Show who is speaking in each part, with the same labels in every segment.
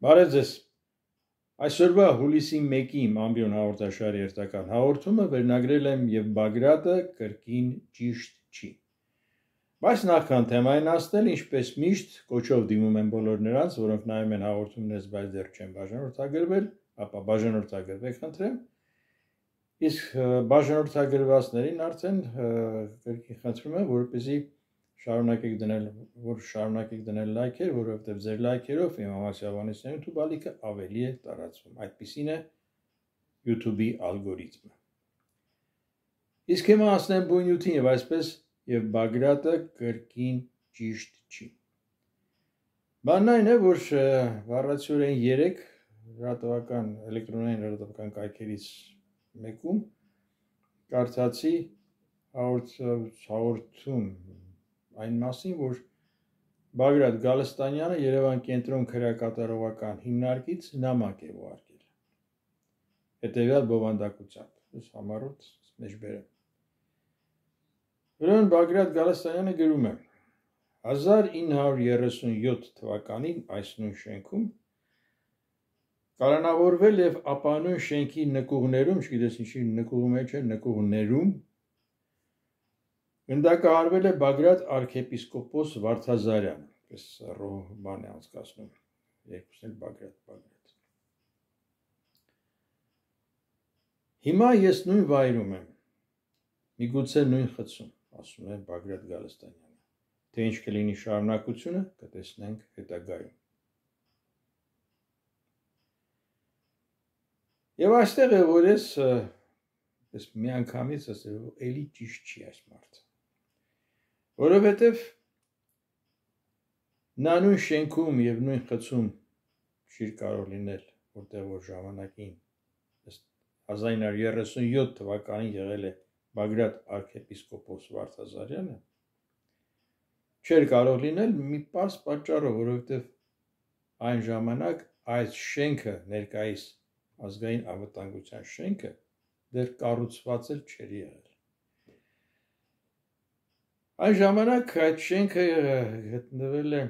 Speaker 1: Բարև ձեզ։ Այսօրվա հուլիսի 1-ի իմ ամբիոն հաղորդաշարի երթական հաղորդումը վերնագրել եմ «Եվ Բագրատը կրկին ճիշտ չի»։ Բայց նախքան թեմային հասնել, ինչպես միշտ, կոչով դիմում եմ բոլոր նրանց, որոնք նայում են հաղորդումներս, բայց դեռ չեն բաժանորդագրվել, ապա բաժանորդագրվեք խնդրեմ։ Իսկ բաժանորդագրվածներին արդեն կրկին խնդրում եմ, որպեսզի շարունակեք դնել լայքեր, որովհետև ձեր լայքերով իմ Ամասյավանեսյան YouTube ալիքը ավելի է տարածվում։ Այդպիսին է YouTube-ի ալգորիթմը։ Իսկ հիմա հասնեմ բուն նյութին եւ այսպես «Եվ Բագրատը կրկին ճիշտ չի»։ Բանն այն է, որ վառացիորեն 3 լրատվական էլեկտրոնային լրատվական կայքերից մեկում կարդացի հաղորդում այն մասին, որ Բագրատ Գալստանյանը Երևան կենտրոն քրեակատարողական հիմնարկից նամակ է ուղարկել հետևյալ բովանդակությամբ, համառոտ մեջբերեմ։ Ուրեմն Բագրատ Գալստանյանը գրում է. 1937 թվականին այս նույն շենքում կալանավորվել եւ ապանուն շենքի նկուղներում, չգիտես ինչի նկուղում է, չէ, նկուղներում գնդակահարվել է Բագրատ arczepiskopos Վարդազարյանը, պես բան է անցկացնում, երկուսն էլ Բագրատ։ Հիմա ես նույն վայրում եմ, միգուցե նույն խցում, ասում է Բագրատ Գալստանյանը, թե ինչ կլինի շարունակությունը, կտեսնենք հետագայում։ Եվ այստեղ է, որ ես միանգամից ասել, էլի ճիշտ չի այս մարդը, որովհետև նա նույն շենքում և նույն խցում չի կարող լինել, որտեղ որ ժամանակին 1937 թվականին եղել է Բագրատ arczepiskopos Վարդազարյանը, չէր կարող լինել մի պարզ պատճառով, որովհետև այն ժամանակ այս շենքը, ներկայիս ազգային անվտանգության շենքը, դեռ կառուցված էլ չէր եղել։ Այն ժամանակ այդ շենքը գտնվել է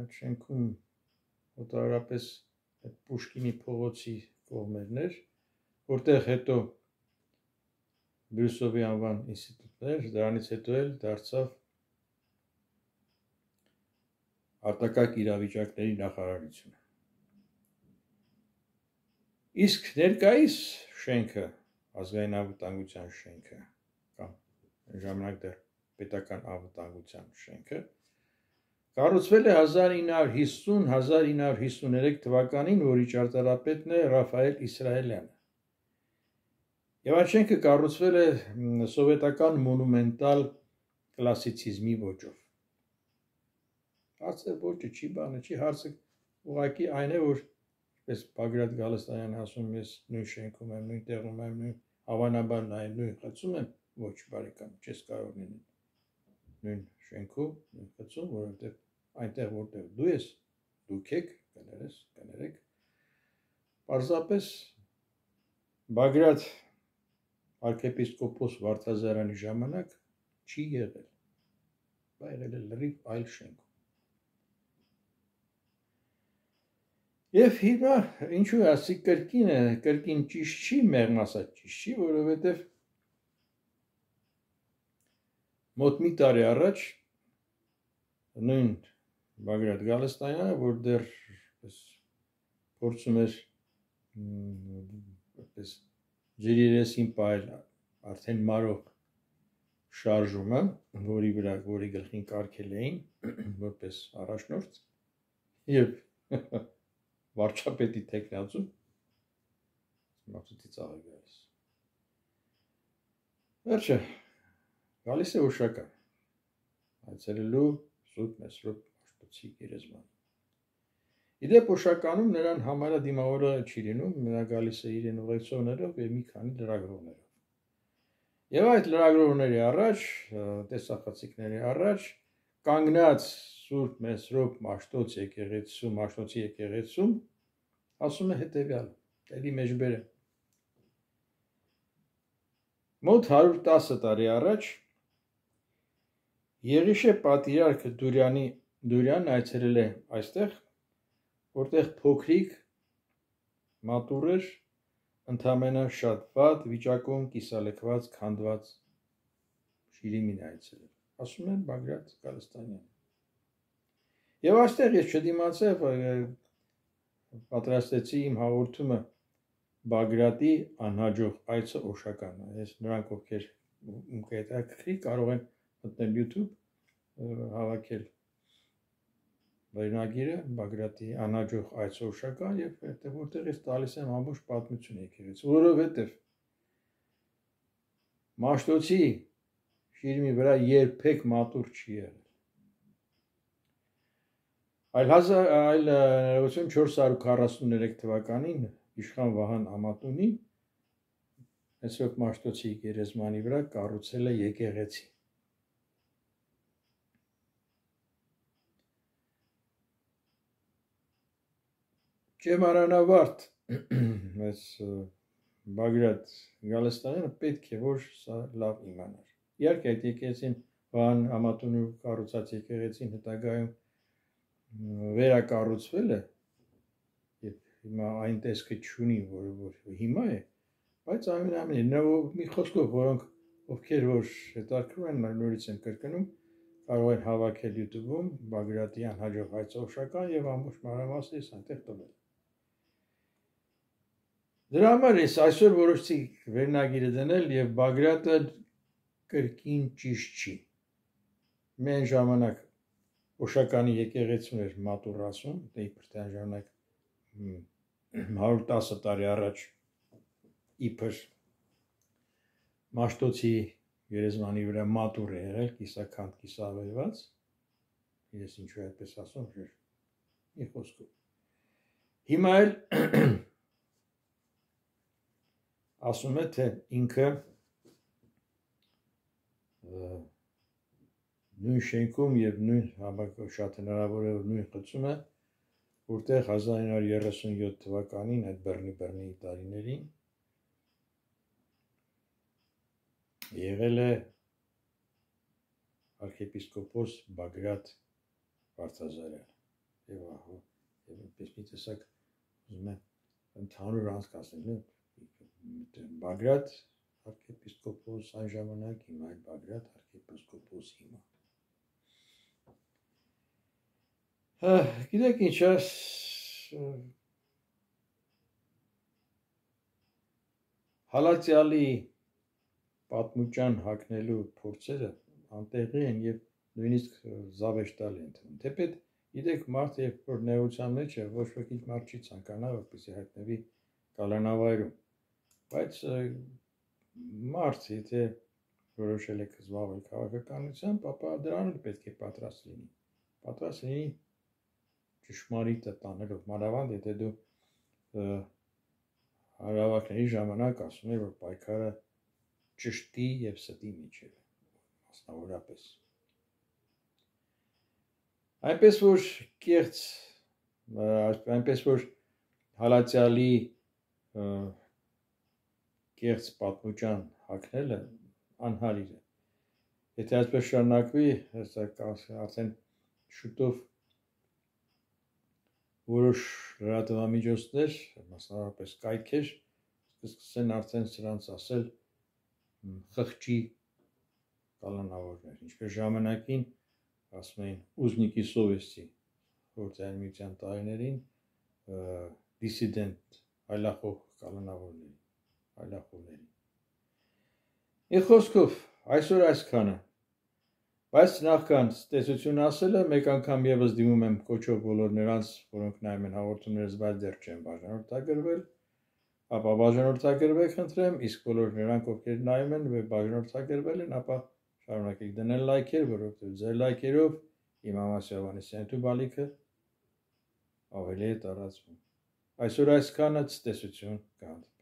Speaker 1: այդ շենքում հոտարապես Պուշկինի փողոցի կողմերն էր, որտեղ հետո Բրյուսովի անվան ինստիտուտն էր, դրանից հետո էլ դարձավ արտակարգ իրավիճակների նախարարությունը։ Իսկ ներկայիս շենքը, ազգային անվտանգության շենքը, կամ ժամանակ դեռ պետական անվտանգության շենքը, կառուցվել է 1950-1953 թվականին, որի ճարտարապետն է Ռաֆայել Իսրայելյանը։ Եվ այդ շենքը կառուցվել է սովետական մոնումենտալ կլասիցիզմի ոճով։ Հարցը ոճը չի բանը, չի հարցը ուղղակի այն է, որ պես Բագրատ Գալստանյանը ասում, ես նույն շենքում եմ, նույն տեղում եմ, հավանաբար նույն խցում եմ, ոչ բարեկամ, չես կարող լինել նույն շենքում, նույն խցում, որովհետև այնտեղ որտեղ դու ես, դուք եք, կներեք, պարզապես Բագրատ arczepiskopos Վարդազարյանի ժամանակ չի եղել, դա եղել է լրիվ այլ շենքում։ Եվ հիմա ինչու է ասի կրկին ճիշտ չի, մեղմ ասած ճիշտ չի, որովհետև մոտ մի տարի առաջ նույն Բագրատ Գալստանյանը, որ դեռ փորձում էր ջրերեսին պահել արդեն մարող շարժումը, որի գլխին կարգել էին որպես առաջնորդ եւ վարչապետի տեխնացու մարտի ծաղը գալիս։ Վերջը գալիս է ուշական այցելելու Սուրբ Մեսրոպ Աշտոցի գերեզման։ Իդեպ ուշականում նրան համարյա դիմավորը չի լինում, նա գալիս է իրեն ուղեկցողներով եւ մի քանի լրագրողներով։ Եվ այդ լրագրողների առաջ, տեսախցիկների առաջ կանգնած Սուրբ Մեսրոպ Աշտոցի եկեղեցում ասում է հետեւյալը, էլի մեջբերեմ։ Մոտ 110 տարի առաջ Եղիշե պատրիարք Դուրյանն այցելել է այստեղ որտեղ փոքրիկ մատուռեր ընդամենը շատ վատ վիճակում կիսալքված, քանդված շիրիմին այցելել, ասում են Բագրատ Գալստանյանը։ Եվ այստեղ ես չդիմացա, պատրաստեցի իմ հաղորդումը Բագրատի անհաջող այցը Օշականը։ Ես նրանք, ովքեր հետաքրքրի, կարող են մտնել YouTube, հավաքել վերնագիրը Բագրատի անհաջող այցը Օշական եւ որտեղ ես տալիս եմ ամբողջ պատմությունը եկեղեցու, որովհետեւ Մաշտոցի շիրիմի վրա երբեք մատուռ չի եղել։ Այլ 1443 թվականին իշխան Վահան Ամատունին Հեսրոտ Մաշտոցի գերեզմանի վրա կառուցել է եկեղեցի։ Ճեմարանավարտ այս Բագրատ Գալստանյանը պետք է որ սա լավ իմանար։ Իհարկե այդ եկեղեցին Վահան Ամատունի կառուցած եկեղեցին հետագայում վերակառուցվել է եւ հիմա այն տեսքը չունի, որ հիմա է, բայց ամենամենը մի խոսքով որոնք ովքեր որ հետաքրքրում են նորից են կրկնում կարող են հավաքել YouTube-ում Բագրատի անհաջող այցը Օշական եւ ամբողջ մանրամասն այնտեղ տվել։ Դրա համար ես այսօր որոշեցի վերնագիրը դնել եւ Բագրատը կրկին ճիշտ չի։ Մեն ժամանակ Օշականի եկեղեցուն էր մատուռ ասում, իբր թե այն ժամանակ 110 տարի առաջ իբր Մաշտոցի գերեզմանի վրա մատուռ է եղել, կիսաքանդ, կիսավերված, ես ինչու այդպես ասում, մի խոսքով։ Հիմա էլ ասում է, թե ինքը նույն շենքում եւ նույն շատ հնարավոր է նույն խցում է, որտեղ 1937 թվականին այդ բռնի տարիներին եղել է arczepiskopos Բագրատ Վարդազարյանը եւ այդպես մի տեսակ ուզում եմ ընդհանուր անցկացնել Բագրատ arczepiskopos այն ժամանակ հիմա այլ Բագրատ arczepiskopos հիմա գիտեք ինչ հալածյալի պատմուճան հագնելու փորձերը անտեղի են եւ նույնիսկ զավեշտալի են թվում։ Թեպետ գիտեք մարդը երբ որ նեղության մեջ է, ոչ ոքի մարդ չի ցանկանա որպեսզի հայտնվի կալանավայրում։ Բայց մարդ եթե որոշել է զբաղվել քաղաքականությամբ, ապա դրան պետք է պատրաստ լինի։ Պատրաստ լինի ճշմարիտը տանելով, մանավանդ եթե դու հարավակների ժամանակ ասում ես, որ պայքարը ճշտի եւ ստի միջև է, մասնավորապես։ Այնպես որ հալածյալի կեղծ պատմուճան հագնելը անհարիր է։ Եթե այսպես շարունակվի, արդեն շուտով որոշ լրատվամիջոցներ, մասնավորապես կայքեր, կսկսեն արդեն սրանց ասել խղճի կալանավորներ, ինչպես ժամանակին ասում էին ուզնիկի սովեստի խորհրդային միության տարիներին դիսիդենտ այլախոհ կալանավորների։ Մի խոսքով այսօր այսքանը, բայց նախքան տեսություն ասելը մեկ անգամ եւս դիմում եմ կոչով բոլոր նրանց, որոնք նայում են հաղորդումներս, բայց դեռ չեն բաժանորդագրվել, ապա բաժանորդագրվեք խնդրեմ, իսկ բոլոր նրանք, ովքեր նայում են եւ բաժանորդագրվել են, ապա շարունակեք դնել լայքեր, որովհետեւ ձեր լայքերով իմ Ամասյա Հովհաննիսյանի YouTube ալիքը ավելի է տարածվում։ Այսօր այսքանը, ցտեսություն, գանդ։